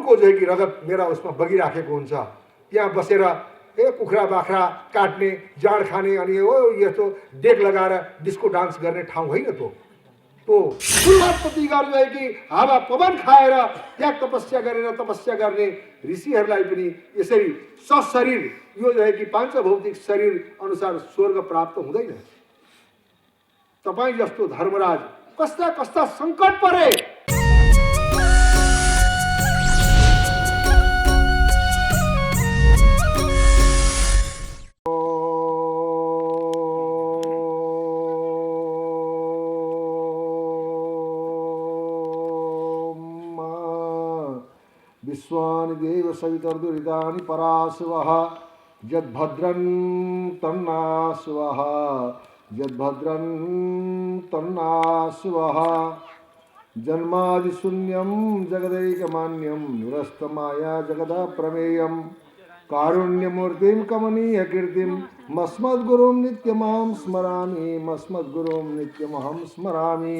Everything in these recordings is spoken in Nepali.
उनको जो है कि रगत मेरा उसमा बगिराखेको हुन्छ। त्यहाँ बसेर कुखुरा बाख्रा काट्ने, जाँड खाने अनि यस्तो डेक लगाएर डिस्को डान्स गर्ने ठाउँ होइन तो सुरुवात प्रतिकार जो है कि हावा पवन खाएर त्याग तपस्या गरेर तपस्या गर्ने ऋषिहरूलाई पनि यसरी सशरीर यो जो है कि पाञ्चभौतिक शरीर अनुसार स्वर्ग प्राप्त हुँदैन। तपाईं जस्तो धर्मराज कस्ता कस्ता सङ्कट परे। विश्वानि देव सवितर्दुरितानि पराशवः यद्भद्रं तन्नाशवः यद्भद्रं तन्नाशवः जन्मादिशून्यं जगदैकमान्यं निरस्तमाया जगदप्रमेयं कारुण्यमूर्तिं कमनीयकीर्तिं मस्मद्गुरुं नित्यमहं स्मरामि मस्मद्गुरुं नित्यमहं स्मरामि।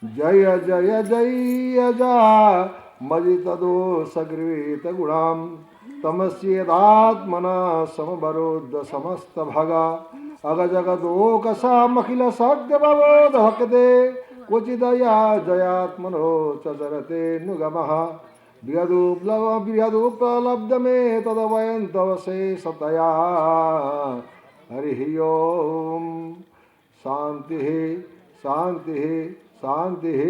जय जय जय जय मजितदोषगृहीत गुणां तमस्येदात्मना समवरोध समस्त भगा अगजगदोकसामखिल सद्यवबोध हकते क्वचिदया जयात्मनो चरते नुगमः बृहदुपलब्धमे तदवयन्तवशेषतया हरिः ओम। शान्तिः शान्तिः शान्तिः।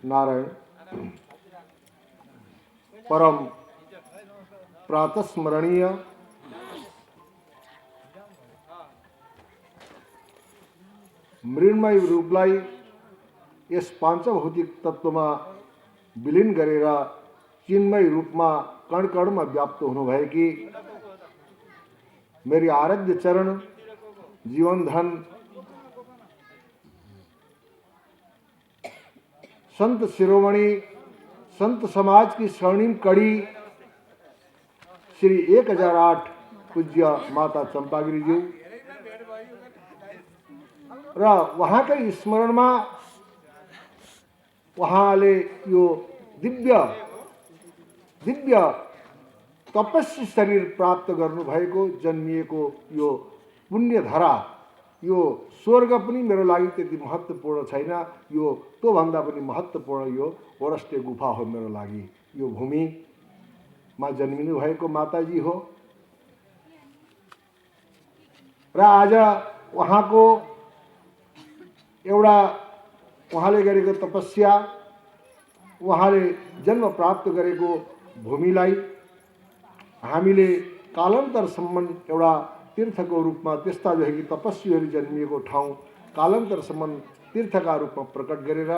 नारायण परम प्रातस्मरणीय मृण्मय रूपलाई यस पाञ्चभौतिक तत्वमा विलीन गरेर चिन्मय रूपमा कणकणमा व्याप्त हुनुभएकी मेरी आराध्य चरण जीवन धन संत शिरोमणि संत समाज की स्वर्णिम कड़ी श्री 1008 पूज्य माता चंपागिरी ज्यू र वहाँकै स्मरणमा वहाँले यो दिव्य दिव्य तपस्वी शरीर प्राप्त गर्नुभएको जन्मिएको यो पुण्यधरा यो स्वर्ग पनि मेरो लागि त्यति महत्त्वपूर्ण छैन। यो तो भन्दा पनि महत्त्वपूर्ण यो ओरस्टे गुफा हो मेरो लागि। यो भूमिमा जन्मिनु भएको माताजी हो र आज उहाँको एउटा उहाँले गरेको तपस्या उहाँले जन्म प्राप्त गरेको भूमिलाई हामीले कालान्तरसम्म एउटा तीर्थको रूपमा त्यस्ता जो है कि तपस्वीहरू जन्मिएको ठाउँ कालान्तरसम्म तीर्थका रूपमा प्रकट गरेर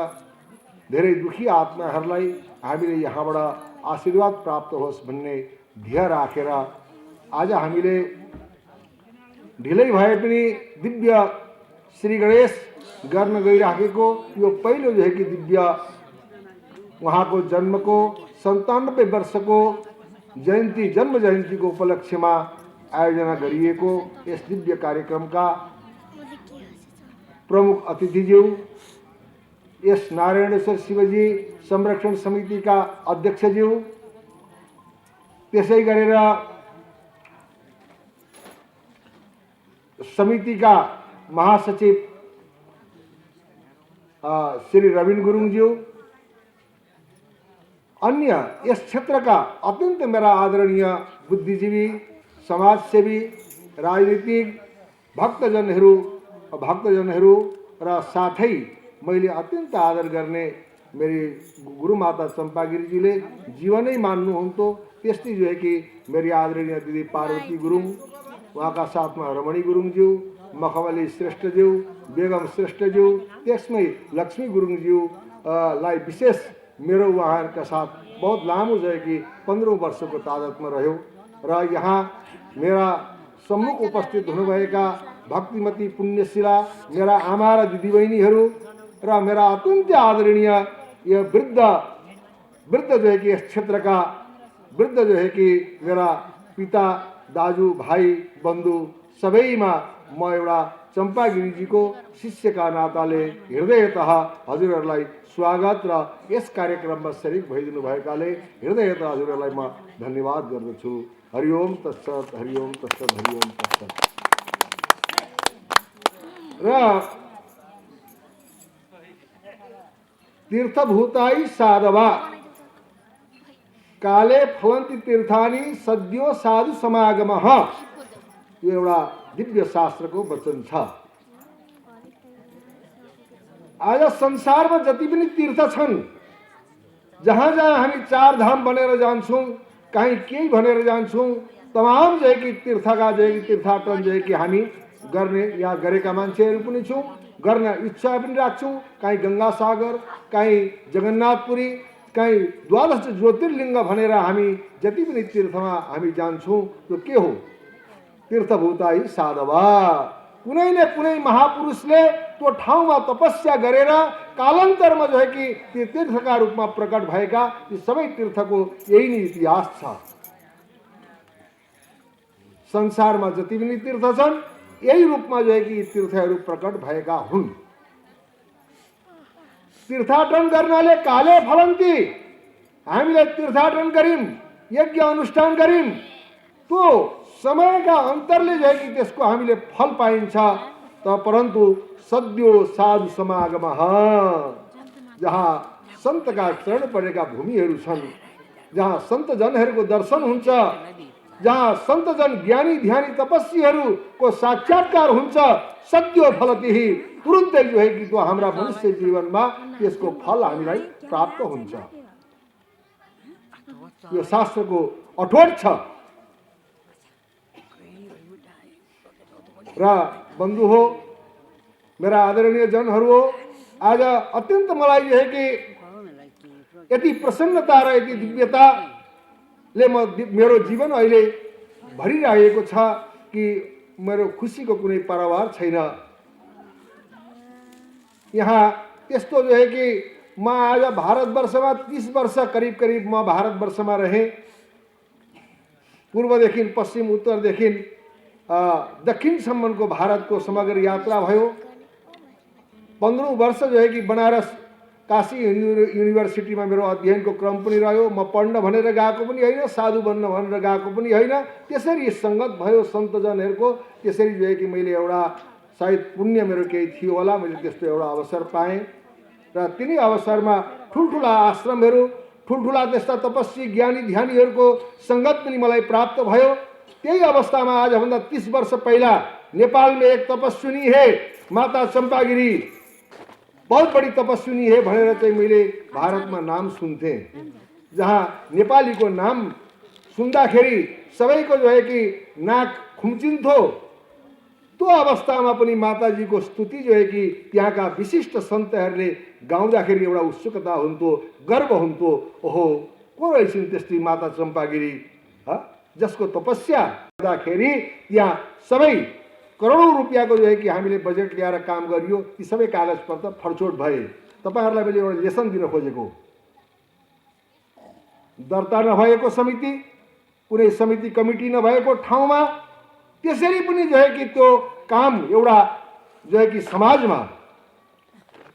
धेरै दुखी आत्माहरूलाई हामीले यहाँबाट आशीर्वाद प्राप्त होस् भन्ने ध्येय राखेर आज हामीले ढिलै भए पनि दिव्य श्री गणेश गर्न गइराखेको यो पहिलो जो है कि दिव्य उहाँको जन्मको 97 वर्षको जयन्ती जन्म जयन्तीको उपलक्ष्यमा आयोजना गरिएको यस दिव्य कार्यक्रमका प्रमुख अतिथिज्यू यस नारायणेश्वर शिवजी संरक्षण समितिका अध्यक्षज्यू त्यसै गरेर समितिका महासचिव श्री रविन गुरुङज्यू अन्य यस क्षेत्रका अत्यन्त मेरा आदरणीय बुद्धिजीवी समाजसेवी राजनीतिक भक्तजनहरू र साथै मैले अत्यन्त आदर गर्ने मेरी गुरुमाता चंपागिरीजीले जीवनै मान्नुहुन्थ्यो त्यस्तै जो है कि मेरी आदरणीय दिदी पार्वती गुरुङ उहाँका साथमा रमणी गुरुङज्यू मखमली श्रेष्ठज्यू बेगम श्रेष्ठज्यू त्यसमै लक्ष्मी गुरुङज्यू लाई विशेष मेरो उहाँहरूका साथ बहुत लामो जो है कि 15 वर्षको तादादमा रह्यो र यहाँ मेरा सम्मुख उपस्थित हुनुभएका भक्तिमती पुण्यशिला मेरा आमा र दिदीबहिनीहरू र मेरा अत्यन्त आदरणीय यो वृद्ध जो है कि यस क्षेत्रका वृद्ध जो है कि मेरा पिता दाजु भाइ बन्धु सबैमा म एउटा चम्पागिरीजीको शिष्यका नाताले हृदयतः हजुरहरूलाई स्वागत र यस कार्यक्रममा शरीक भइदिनु भएकाले हृदयतः हजुरहरूलाई म धन्यवाद गर्दछु। हरिओम तत्सत, हरिओम तत्सत, हरिओम तत्सत। र तीर्थभूताई साधवा काले फलन्ति तीर्थानी सद्यो साधु समागमः, यो एउटा दिव्य शास्त्रको वचन छ। आज संसारमा जति पनि तीर्थ छन्, जहाँ जहाँ हामी चार धाम बनेर जान्छौँ, कहीँ केही भनेर जान्छौँ, तमाम जो है कि तीर्थका जो है कि तीर्थाटन जो है कि हामी गर्ने या गरेका मान्छेहरू पनि छौँ, गर्न इच्छा पनि राख्छौँ। कहीँ गङ्गा सागर, कहीँ जगन्नाथपुरी, कहीँ द्वादश ज्योतिर्लिङ्ग भनेर हामी जति पनि तीर्थमा हामी जान्छौँ, त्यो के हो? तीर्थभूताई साधवा। कुनै न कुनै महापुरुषले त्यो ठाउँमा तपस्या गरेर कालान्तरमा जो है कि ती तीर्थका रूपमा प्रकट भएका यी सबै तीर्थको यही नै इतिहास छ। संसारमा जति पनि तीर्थ छन्, यही रूपमा जो है कि तीर्थहरू प्रकट भएका हुन्। तीर्थाटन गर्नाले काले फलन्ति, हामीले तीर्थाटन गर्यौं, यज्ञ अनुष्ठान गर्यौं, त्यो समयका अन्तरले जो है कि त्यसको हामीले फल पाइन्छ। त परन्तु सद्यो साधु समागमः, जहाँ सन्तका चरण परेका भूमिहरू छन्, जहाँ सन्तजनहरूको दर्शन हुन्छ, जहाँ सन्तजन ज्ञानी ध्यानी तपस्वीहरूको साक्षात्कार हुन्छ, सद्यो फलतिहि, तुरुन्तै जो है कि त्यो हाम्रा मनुष्य जीवनमा त्यसको फल हामीलाई प्राप्त हुन्छ। यो शास्त्रको अठोट छ। र बन्धु हो, मेरा आदरणीय जनहरू हो, आज अत्यन्त मलाई जो है कि यति प्रसन्नता र यति दिव्यताले मेरो जीवन अहिले भरिरहेको छ कि मेरो खुसीको कुनै पारावार छैन। यहाँ त्यस्तो जो है कि म आज भारतवर्षमा 30 वर्ष करिब करिब म भारतवर्षमा रहेँ। पूर्वदेखि पश्चिम उत्तरदेखि दक्षिणसम्मको भारतको समग्र यात्रा भयो। 15 वर्ष जो है कि बनारस काशी युनिभर्सिटीमा मेरो अध्ययनको क्रम पनि रह्यो। म पढ्न भनेर गएको पनि होइन, साधु बन्न भनेर गएको पनि होइन। त्यसरी सङ्गत भयो सन्तजनहरूको। त्यसरी जो है कि मैले एउटा सायद पुण्य मेरो केही थियो होला, मैले त्यस्तो एउटा अवसर पाएँ। र तिनै अवसरमा ठुल्ठुला आश्रमहरू, ठुल्ठुला त्यस्ता तपस्वी ज्ञानी ध्यानीहरूको सङ्गत पनि मलाई प्राप्त भयो। त्यही अवस्थामा आजभन्दा 30 वर्ष पहिला नेपाल में एक तपस्विनी है माता चंपागिरी, बहुत बड़ी तपस्विनी है भनेर चाहिँ मैले भारतमा नाम सुन्थे। जहाँ नेपाली को नाम सुन्दाखेरि सबैको जो है कि नाक खुम्चिन्थ्यो। त्यो अवस्थामा पनि माताजी को स्तुति जो है कि त्यहाँका विशिष्ट सन्तहरूले गाउँदाखेरि एउटा उत्सुकता हुन्थ्यो, गर्व हुन्थ्यो। ओहो, को रहेछन् त्यस्तै माता चम्पागिरी, जसको तपस्या गर्दाखेरि यहाँ सबै करोडौं रुपियाँको जो है कि हामीले बजेट ल्याएर काम गरियो। ती सबै कागज पत्र फडचोट भए। तपाईहरुलाई मैले एउटा लेसन दिन खोजेको, दर्ता नभएको समिति, कुनै समिति कमिटी नभएको ठाउँमा त्यसरी पनि जो है कि त्यो काम एउटा जो है कि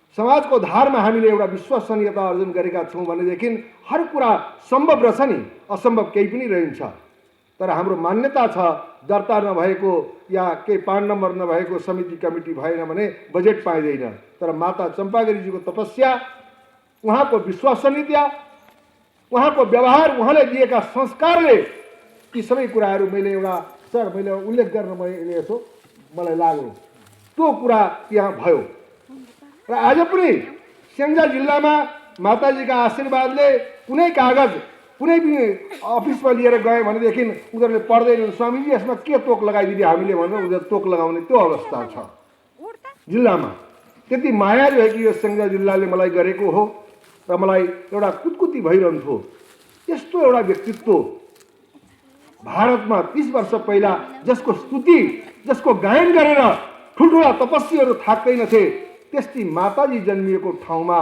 समाजको धारमा हामीले एउटा विश्वसनीयता अर्जन गरेका छौं भनेदेखि हर कुरा सम्भव रहेछ नि, असम्भव केही पनि रहन्छ। तर हाम्रो मान्यता छ दर्ता नभएको या केही पान नम्बर नभएको समिति कमिटी भएन भने बजेट पाइदैन। तर माता चम्पागिरीजीको तपस्या, उहाँको विश्वसनीयता, उहाँको व्यवहार, उहाँले दिएका संस्कारले ती सबै कुराहरू मैले एउटा मैले उल्लेख गर्न मैले यसो मलाई लाग्यो त्यो कुरा त्यहाँ भयो। र आज पनि स्याङ्जा जिल्लामा माताजीका आशीर्वादले कुनै कागज कुनै पनि अफिसमा लिएर गए भनेदेखि उनीहरूले पढ्दैनन्, स्वामीजी यसमा के तोक लगाइदिने हामीले भनेर उनीहरू तोक लगाउने त्यो अवस्था छ जिल्लामा। त्यति माया जो है कि यो स्याङ्जा जिल्लाले मलाई गरेको हो र मलाई एउटा कुतकुती भइरहन्थ्यो। यस्तो एउटा व्यक्तित्व भारतमा 30 वर्ष पहिला जसको स्तुति, जसको गायन गरेर ठुल्ठुला तपस्वीहरू थाक्दैनथे, त्यस्तै माताजी जन्मिएको ठाउँमा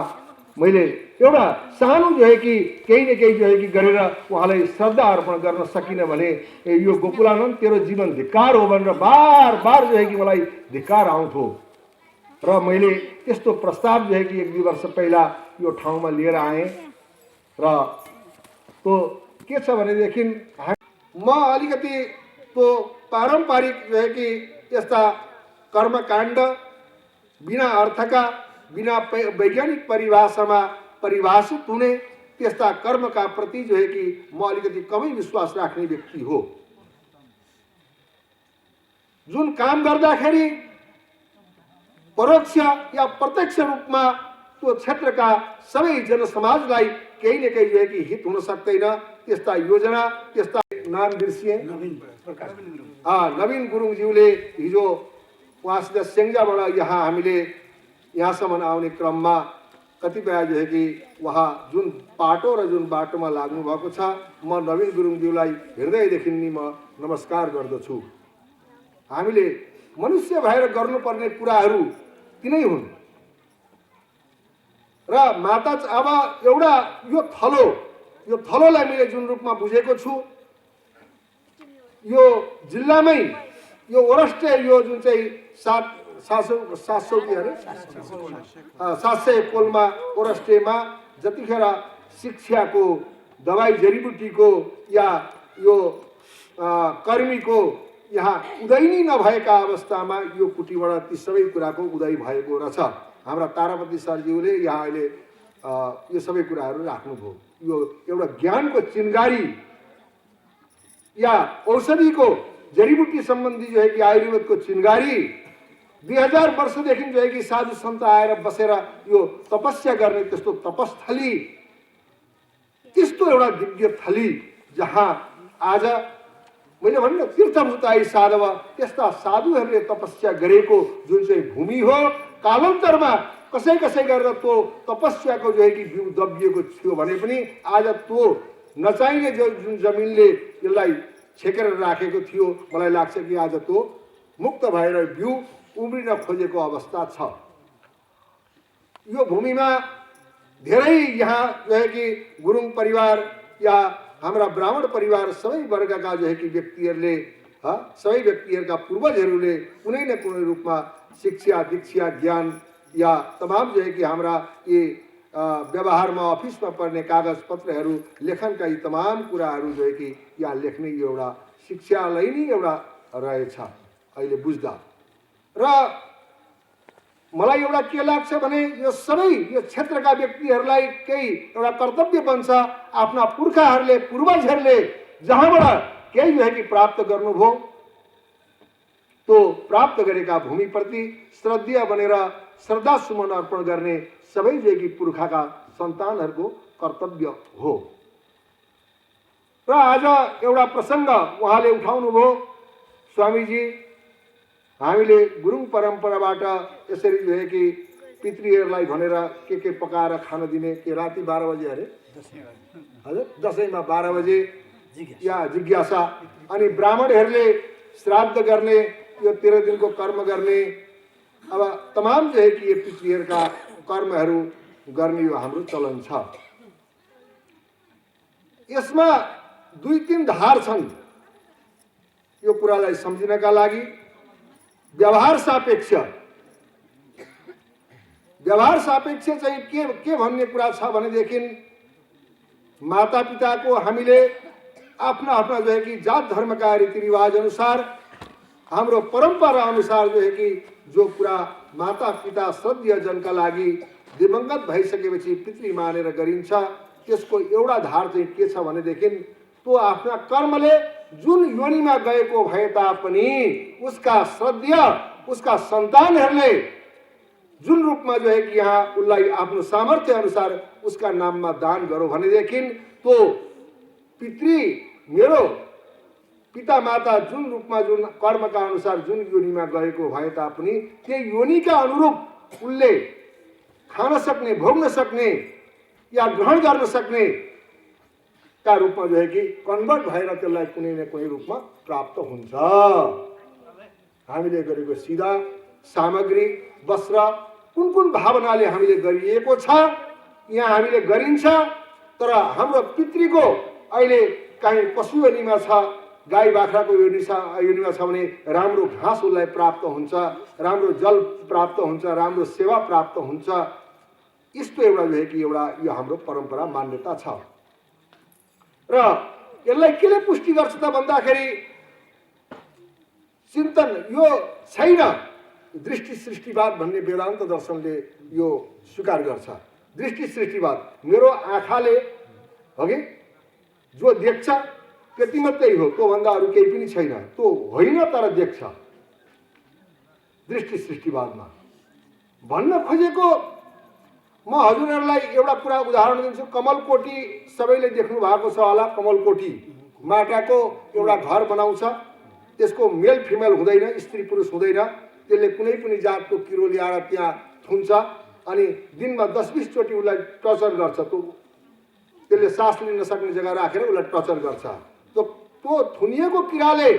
मैले एउटा सानो जो है कि केही न केही जो है कि गरेर उहाँलाई श्रद्धा अर्पण गर्न सकिनँ भने यो गोकुलानन्द तेरो जीवन धिक्कार हो भनेर बार बार जो है कि मलाई धिक्कार आउँथ्यो। र मैले त्यस्तो प्रस्ताव जो है कि 1-2 वर्ष पहिला यो ठाउँमा लिएर आएँ। र त्यो के छ भनेदेखि म अलिकति त्यो पारम्परिक जो है कि यस्ता कर्मकाण्ड बिना अर्थका बिना वैज्ञानिक परिभाषामा परिभाषित हुने त्यस्ता कर्मका प्रति जो है कि म अलिकति कमै विश्वास राख्ने व्यक्ति हो। जुन काम गर्दाखेरि परोक्ष या प्रत्यक्ष रूपमा त्यो क्षेत्रका सबै जनसमाजलाई केही न केही जो है कि हित हुन सक्दैन त्यस्ता योजना त्यस्ता नाम बिर्सिए नवीन गुरुङज्यूले हिजो उहाँसित स्याङ्जाबाट यहाँ हामीले यहाँसम्म आउने क्रममा कतिपय जो है कि उहाँ जुन पाटो र जुन बाटोमा लाग्नु भएको छ म नवीन गुरुङज्यूलाई हृदयदेखि नि म नमस्कार गर्दछु। हामीले मनुष्य भएर गर्नुपर्ने कुराहरू तिनै हुन् र माता अब एउटा यो थलोलाई मैले जुन रूपमा बुझेको छु यो जिल्लामै यो वरष्टे यो जुन चाहिँ 700 कोलमा वरष्टेमा जतिखेर शिक्षाको दबाई जडीबुटीको या यो कर्मीको यहाँ उदय नै नभएका अवस्थामा यो कुटीबाट ती सबै कुराको उदय भएको रहेछ। हाम्रा तारापति सरज्यूले यहाँ अहिले यो सबै कुराहरू राख्नुभयो। यो एउटा ज्ञानको चिन्गारी या औषधिको जडीबुटी सम्बन्धी जो है कि आयुर्वेदको चिन्गारी 2000 वर्षदेखि जो है कि साधु सन्त आएर बसेर यो तपस्या गर्ने त्यस्तो तपस्थली त्यस्तो एउटा दिव्य थली जहाँ आज मैले भन्नु तीर्थभूताई साधव त्यस्ता साधुहरूले तपस्या गरेको जुन चाहिँ भूमि हो कालान्तरमा कसै कसै गरेर त्यो तपस्याको जो है कि बिउ दबिएको थियो भने पनि आज त्यो नचाहिने जुन जमिनले यसलाई छेकेर राखेको थियो मलाई लाग्छ कि आज त्यो मुक्त भएर बिउ उम्रिन खोजेको अवस्था छ। यो भूमिमा धेरै यहाँ जो है कि गुरुङ परिवार या हाम्रा ब्राह्मण परिवार सबै वर्गका जो है कि व्यक्तिहरूले सबै व्यक्तिहरूका पूर्वजहरूले कुनै न कुनै रूपमा शिक्षा दीक्षा ज्ञान या तमाम जो है कि हाम्रा ये व्यवहारमा अफिसमा पर्ने कागज पत्रहरू लेखनका यी तमाम कुराहरू जो है कि यहाँ लेख्ने एउटा शिक्षालाई नै एउटा रहेछ अहिले बुझ्दा। र मलाई एउटा के लाग्छ भने यो सबै यो क्षेत्रका व्यक्तिहरूलाई केही एउटा कर्तव्य बन्छ आफ्ना पुर्खाहरूले पूर्वजहरूले जहाँबाट केही जो है कि प्राप्त गर्नुभयो त्यो प्राप्त गरेका भूमिप्रति श्रद्धेय बनेर श्रद्धा सुमन अर्पण गर्ने सबै जो है कि पुर्खाका सन्तानहरूको कर्तव्य हो। र आज एउटा प्रसङ्ग उहाँले उठाउनुभयो स्वामीजी हामीले गुरुङ परम्पराबाट यसरी जो है कि पितृहरूलाई भनेर के पकाएर खान दिने के राति 12 बजे अरे हजुर दसैँमा 12 बजे या जिज्ञासा अनि ब्राह्मणहरूले श्राद्ध गर्ने यो 13 दिनको कर्म गर्ने अब तमाम जो है कि यो पितृहरूका कर्महरू गर्ने यो हाम्रो चलन छ। यसमा 2-3 धार छन् यो कुरालाई सम्झिनका लागि। व्यवहार सापेक्ष चाहिँ के भन्ने कुरा छ भनेदेखि माता पिताको हामीले आफ्ना आफ्ना जो है कि जात धर्मका रीतिरिवाज अनुसार हाम्रो परम्परा अनुसार जो है कि जो कुरा माता पिता श्रद्धेयजनका लागि दिवंगत भइसकेपछि पितृ मानेर गरिन्छ त्यसको एउटा धार चाहिँ के छ भनेदेखि त्यो आफ्ना कर्मले जुन योनिमा गएको भए तापनि उसका श्रद्धेय उसका सन्तानहरूले जुन रूपमा जो है कि यहाँ उसलाई आफ्नो सामर्थ्य अनुसार उसका नाममा दान गरो भनेदेखि त्यो पितृ मेरो पिता माता जुन रूपमा जुन कर्मका अनुसार जुन योनिमा गएको भए तापनि त्यही योनिका अनुरूप उसले खान सक्ने भोग्न सक्ने या ग्रहण गर्न सक्ने का रूपमा जो है कि कन्भर्ट भएर त्यसलाई कुनै न कुनै रूपमा प्राप्त हुन्छ। हामीले गरेको सिधा सामग्री वस्त्र कुन कुन भावनाले हामीले गरिएको छ यहाँ हामीले गरिन्छ। तर हाम्रो पितृको अहिले काहीँ पशु योनिमा छ, गाई बाख्राको योनिमा छ भने राम्रो घाँस उसलाई प्राप्त हुन्छ, राम्रो जल प्राप्त हुन्छ, राम्रो सेवा प्राप्त हुन्छ। यस्तो एउटा जो है कि एउटा यो हाम्रो परम्परा मान्यता छ। र यसलाई केले पुष्टि गर्छ त भन्दाखेरि चिन्तन यो छैन। दृष्टि सृष्टिवाद भन्ने वेदान्त दर्शनले यो स्वीकार गर्छ। दृष्टि सृष्टिवाद मेरो आँखाले हगि जो देख्छ त्यति मात्रै हो, त्योभन्दा अरू केही पनि छैन, त्यो होइन तर देख्छ। दृष्टि सृष्टिवादमा भन्न खोजेको म हजुरहरूलाई एउटा कुरा उदाहरण दिन्छु। कमलकोटी सबैले देख्नु भएको छ होला। कमलकोटी माटाको एउटा घर बनाउँछ, त्यसको मेल फिमेल हुँदैन, स्त्री पुरुष हुँदैन। त्यसले कुनै पनि जातको किरो ल्याएर त्यहाँ थुन्छ अनि दिनमा 10-20 चोटि उसलाई टर्चर गर्छ। त्यसले सास लिन नसक्ने जग्गा राखेर उसलाई टर्चर गर्छ। त्यो थुनिएको किराले,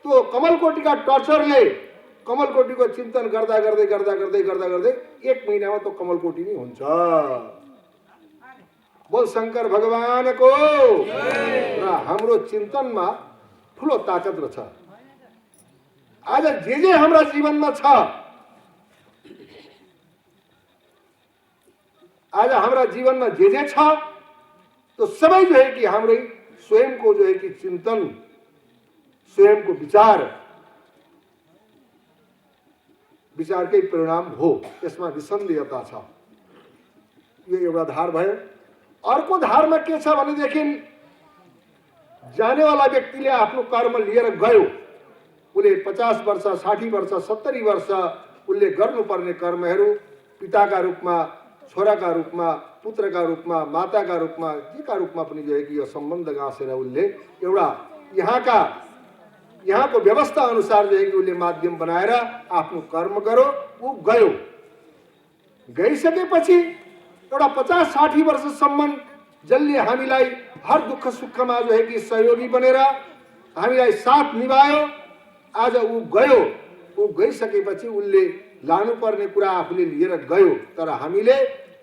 त्यो कमलकोटीका टर्चरले कमलकोटीको चिन्तन गर्दा गर्दै गर्दा गर्दै गर्दा गर्दै 1 महिनामा त्यो कमलकोटी नै हुन्छ। बोल शङ्कर भगवानको। र हाम्रो चिन्तनमा ठुलो ताकत रहेछ। आज जे हाम्रा जीवनमा छ, आज हाम्रा जीवनमा जे छ तो सबै जो है कि हाम्रै स्वयंको जो है कि चिन्तन, स्वयंको विचारकै परिणाम हो। यसमा निसन्देहता छ। यो एउटा धार भयो। अर्को धारमा के छ भनेदेखि जानेवाला व्यक्तिले आफ्नो कर्म लिएर गयो। उसले 50 वर्ष, 60 वर्ष, 70 वर्ष उसले गर्नुपर्ने कर्महरू पिताका रूपमा, छोराका रूपमा, पुत्रका रूपमा, माताका रूपमा, जेका रूपमा पनि जो है कि यो सम्बन्ध गाँसेर उसले एउटा यहाँको व्यवस्था अनुसार जो है कि उसले माध्यम बनाएर आफ्नो कर्म गर्यो। ऊ गयो। गइसकेपछि एउटा 50-60 वर्षसम्म जसले हामीलाई हर दुःख सुखमा जो है कि सहयोगी बनेर हामीलाई साथ निभायो, आज ऊ गयो। ऊ गइसकेपछि उसले लानुपर्ने कुरा आफूले लिएर गयो। तर हामीले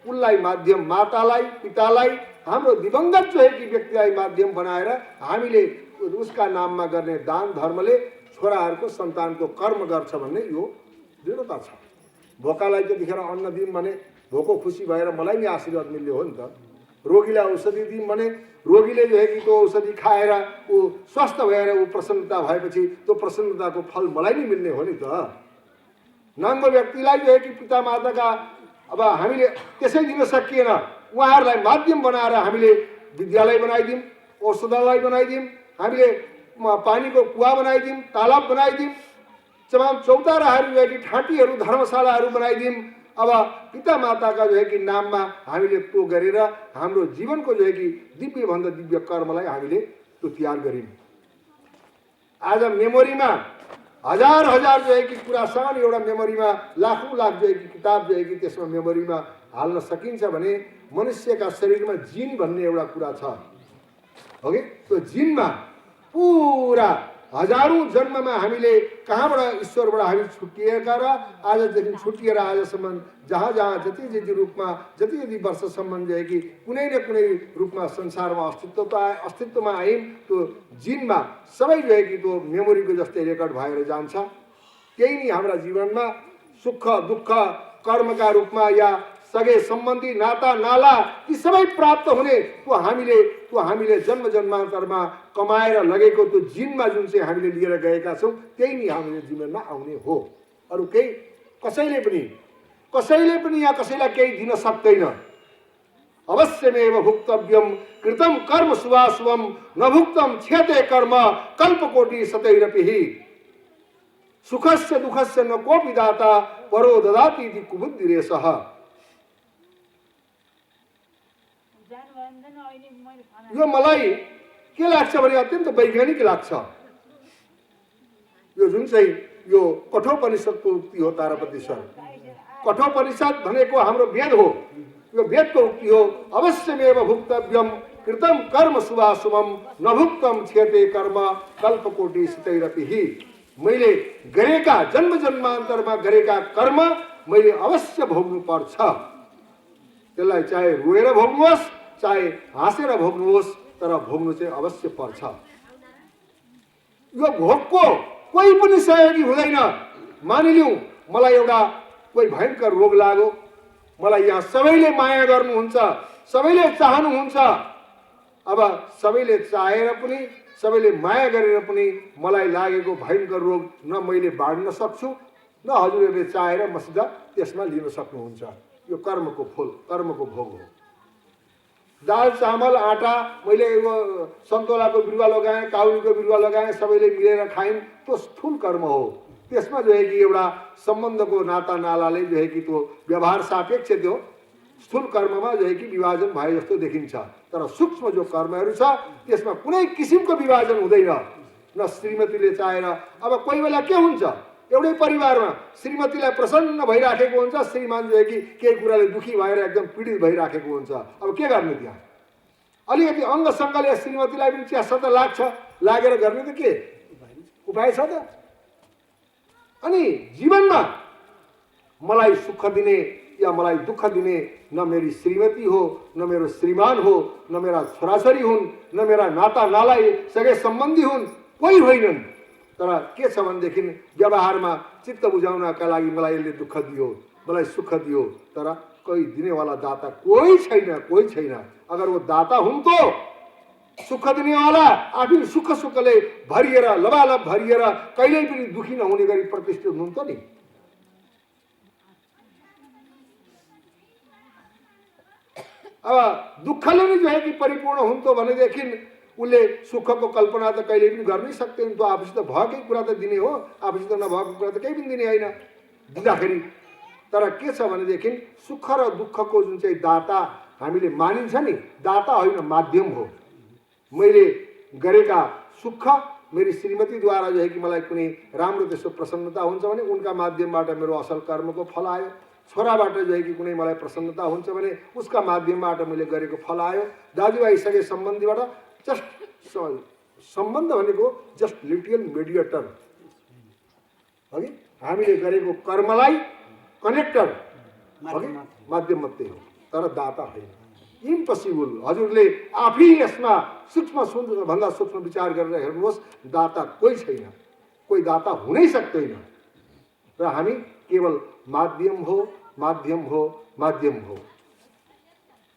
उसलाई माध्यम, मातालाई, पितालाई, हाम्रो दिवंगत जो है कि व्यक्तिलाई माध्यम बनाएर हामीले उसका नाममा गर्ने दान धर्मले छोराहरूको सन्तानको कर्म गर्छ भन्ने यो दृढता छ। भोकालाई त्यतिखेर अन्न दिउँ भने भोको खुसी भएर मलाई नि आशीर्वाद मिल्ने हो नि त। रोगीलाई औषधि दिउँ भने रोगीले जो है कि त्यो औषधि खाएर ऊ स्वस्थ भएर ऊ प्रसन्नता भएपछि त्यो प्रसन्नताको फल मलाई नि मिल्ने हो नि त। नङ्गो व्यक्तिलाई जो है कि पिता माताका अब हामीले त्यसै दिन सकिएन, उहाँहरूलाई माध्यम बनाएर हामीले विद्यालय बनाइदिउँ, औषधालय बनाइदिउँ, हामीले पानीको कुवा बनाइदिउँ, तालाब बनाइदिउँ, तमाम चौताराहरू जो है कि ठाँटीहरू, धर्मशालाहरू बनाइदिउँ। अब पिता माताका जो है कि नाममा हामीले त्यो गरेर हाम्रो जीवनको जो है कि दिव्यभन्दा दिव्य कर्मलाई हामीले त्यो तयार गर्यौँ। आज मेमोरीमा हजार जो है कि कुरा सानो एउटा मेमोरीमा लाखौं लाख जो है कि किताब जो है कि त्यसमा मेमोरीमा हाल्न सकिन्छ भने मनुष्यका शरीरमा जिन भन्ने एउटा कुरा छ। ओके, त्यो जिनमा पुरा हजारौं जन्ममा हामीले कहाँबाट ईश्वरबाट हामी छुटिएका र आजदेखि छुटिएर आजसम्म जहाँ जति रूपमा जति वर्षसम्म जो है कि कुनै न कुनै रूपमा संसारमा अस्तित्वमा आयौँ। त्यो जिनमा सबै जो है कि त्यो मेमोरीको जस्तै रेकर्ड भएर जान्छ। त्यही नै हाम्रा जीवनमा सुख दुःख कर्मका रूपमा या सगे सम्बन्धी नाता नाला ती सबै प्राप्त हुने त्यो हामीले जन्म जन्मान्तरमा कमाएर लगेको त्यो जिनमा जुन चाहिँ हामीले लिएर गएका छौँ त्यही नै हाम्रो जीवनमा आउने हो। अरू केही कसैले पनि या कसैलाई केही दिन सक्दैन। अवश्यमेव भुक्तव्यम कृतम कर्म शुभाशुभम न भुक्तम क्षते कर्म कल्पकोटि शतैरपि सुखस्य दुःखस्य न कोऽपि दाता परो ददाति इति कुबुद्धिरेषः। यो मलाई के लाग्छ भने अत्यन्त वैज्ञानिक लाग्छ। यो जुन चाहिँ यो कठोपनिषदको उक्ति हो तारापतिश्वर। कठोपनिषद भनेको हाम्रो वेद हो। यो वेदको उक्ति हो, अवश्यमेव भुक्तव्यम कृतम कर्म शुभाशुभम न भुक्तम क्षते कर्म कल्पकोटि शतैरपि। मैले गरेका जन्म जन्मान्तरमा गरेका कर्म मैले अवश्य भोग्नु पर्छ। त्यसलाई चाहे रोएर भोग्नुहोस् चाहे हाँसेर भोग्नुहोस्, तर भोग्नु चाहिँ अवश्य पर्छ। यो भोगको कोही पनि सहयोगी हुँदैन। मानिलिउँ मलाई एउटा कोही भयङ्कर रोग लाग्यो, मलाई यहाँ सबैले माया गर्नुहुन्छ, सबैले चाहनुहुन्छ। अब सबैले चाहेर पनि सबैले माया गरेर पनि मलाई लागेको भयङ्कर रोग न मैले बाँड्न सक्छु, न हजुरहरूले चाहेर मसित त्यसमा लिन सक्नुहुन्छ। यो कर्मको फल, कर्मको भोग हो। दाल चामल आटा मैले सन्तोलाको बिरुवा लगाएँ, काउरीको बिरुवा लगाएँ, सबैले मिलेर खायौँ, त्यो स्थूल कर्म हो। त्यसमा जो है कि एउटा सम्बन्धको नाता नालाले जो है कि त्यो व्यवहार सापेक्ष त्यो स्थूल कर्ममा जो है कि विभाजन भए जस्तो देखिन्छ। तर सूक्ष्म जो कर्महरू छ त्यसमा कुनै किसिमको विभाजन हुँदैन। न श्रीमतीले चाहेर, अब कोही बेला के हुन्छ, एउटै परिवारमा श्रीमतीलाई प्रसन्न भइराखेको हुन्छ, श्रीमान जो है कि केही कुराले दुखी भएर एकदम पीडित भइराखेको हुन्छ। अब के गर्ने त्यहाँ? अलिकति अङ्गसङ्गले श्रीमतीलाई पनि च्यास त लाग्छ, लागेर गर्ने त के उपाय छ त? अनि जीवनमा मलाई सुख दिने या मलाई दुःख दिने न मेरी श्रीमती हो, न मेरो श्रीमान हो, न मेरा छोराछोरी हुन्, न मेरा नाता नाला सगै सम्बन्धी हुन्, कोही होइनन्। तर के छ भनेदेखि व्यवहारमा चित्त बुझाउनका लागि मलाई यसले दुःख दियो, मलाई सुख दियो, तर कोही दिनेवाला दाता कोही छैन, कोही छैन। अगर वो दाता हुन् तो सुख दिनेवाला आफै सुख सुखले भरिएर लबालब भरिएर कहिल्यै पनि दुखी नहुने गरी प्रतिष्ठित हुनुहुन्थ्यो नि। अब दुःखले नै जो है कि परिपूर्ण हुन्थ्यो भनेदेखि उसले सुखको कल्पना त कहिले पनि गर्नै सक्दैन। त्यो आफूसित भएकै कुरा त दिने हो, आफूसित नभएको कुरा त केही पनि दिने होइन दिँदाखेरि। तर के छ भनेदेखि सुख र दुःखको जुन चाहिँ दाता हामीले मानिन्छ नि, दाता होइन माध्यम हो। मैले गरेका सुख मेरी श्रीमतीद्वारा जो है कि मलाई कुनै राम्रो त्यसको प्रसन्नता हुन्छ भने उनका माध्यमबाट मेरो असल कर्मको फल आयो। छोराबाट जो है कि कुनै मलाई प्रसन्नता हुन्छ भने उसका माध्यमबाट मैले गरेको फल आयो। दाजुभाइ सबै सम्बन्धीबाट जस्ट सम्बन्ध भनेको जस्ट लिटिल मेडिएटर हो कि हामीले गरेको कर्मलाई कनेक्टर हो कि माध्यम मात्रै हो, तर दाता होइन। इम्पोसिबल। हजुरले आफै यसमा सूक्ष्म भन्दा सूक्ष्म विचार गरेर हेर्नुहोस्, दाता कोही छैन, कोही दाता हुनै सक्दैन। र हामी केवल माध्यम हो, माध्यम हो, माध्यम हो।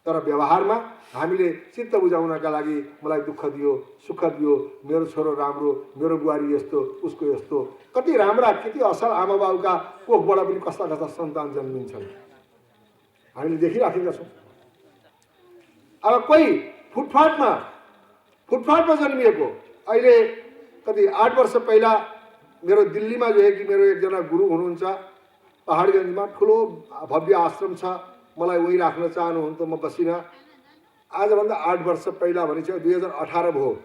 तर व्यवहारमा हामीले चित्त बुझाउनका लागि मलाई दुःख दियो, सुख दियो, मेरो छोरो राम्रो, मेरो बुहारी यस्तो, उसको यस्तो, कति राम्रा कति असल आमा बाबुका कोखबाट पनि कस्ता कस्ता सन्तान जन्मिन्छन् हामीले देखिराखेका छौँ। अब कोही फुटपाथमा जन्मिएको, अहिले कति 8 वर्ष पहिला मेरो दिल्लीमा जो है कि मेरो एकजना गुरु हुनुहुन्छ, पहाडगञ्जमा ठुलो भव्य आश्रम छ, मलाई उही राख्न चाहनुहुन्थ्यो, म बसिनँ। आजभन्दा 8 वर्ष पहिला भनेपछि 2018 भयो।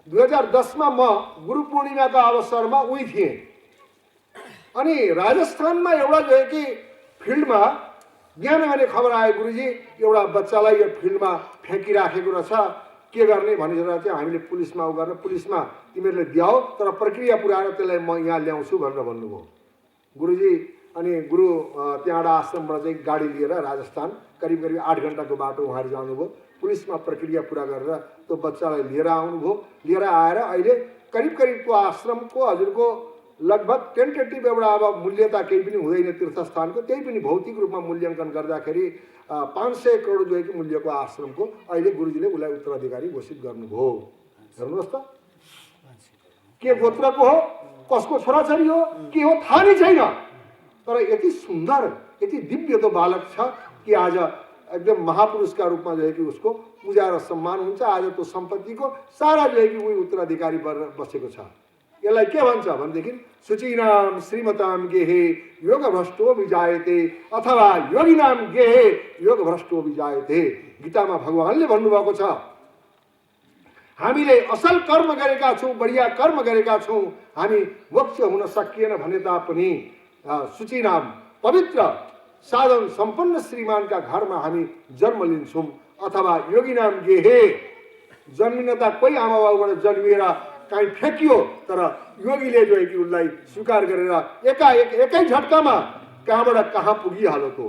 2010मा म गुरु पूर्णिमाका अवसरमा उही थिएँ। अनि राजस्थानमा एउटा जो है कि फिल्डमा बिहान भने खबर आयो, गुरुजी एउटा बच्चालाई यो फिल्डमा फ्याँकिराखेको रहेछ, के गर्ने भनेर चाहिँ हामीले पुलिसमा उ गरेर पुलिसमा तिमीहरूले द्याऊ, तर प्रक्रिया पुऱ्याएर त्यसलाई म यहाँ ल्याउँछु भनेर भन्नुभयो गुरुजी। अनि गुरु त्यहाँबाट आश्रमबाट चाहिँ गाडी लिएर राजस्थान करिब 8 घन्टाको बाटो उहाँहरू जानुभयो। पुलिसमा प्रक्रिया पुरा गरेर त्यो बच्चालाई लिएर आउनुभयो। लिएर आएर अहिले करिब त्यो आश्रमको हजुरको लगभग टेन्टेटिभ एउटा अब मूल्यता केही पनि हुँदैन तीर्थस्थानको, त्यही पनि भौतिक रूपमा मूल्याङ्कन गर्दाखेरि 500 करोड जो है कि मूल्यको आश्रमको अहिले गुरुजीले उसलाई उत्तराधिकारी घोषित गर्नुभयो। हेर्नुहोस् त, के गोत्रको हो, कसको छोराछोरी हो, के हो थाहा नै छैन। तर यति सुन्दर यति दिव्य त्यो बालक छ कि आज एकदम महापुरुषका रूपमा जो है कि उसको पूजा र सम्मान हुन्छ। आज त्यो सम्पत्तिको सारा जो है कि उही उत्तराधिकारी बसेको छ। यसलाई के भन्छ भनेदेखि शुचीनाम श्रीमताम गेहे योग भ्रष्टो विजायते अथवा योगिनाम गेहे योग भ्रष्टो विजायते। गीतामा भगवानले भन्नुभएको छ, हामीले असल कर्म गरेका छौँ, बढिया कर्म गरेका छौँ, हामी मोक्ष हुन सकिएन भने तापनि शुचीनाम पवित्र साधन सम्पन्न श्रीमानका घरमा हामी जन्म लिन्छौँ। अथवा योगिनाम गेहे, जन्मिन त कोही आमा बाबुबाट जन्मिएर कहीँ फ्याँकियो, तर योगीले जो है कि उसलाई स्वीकार गरेर एकाएक एकै झट्कामा कहाँबाट कहाँ पुगिहाल्यो।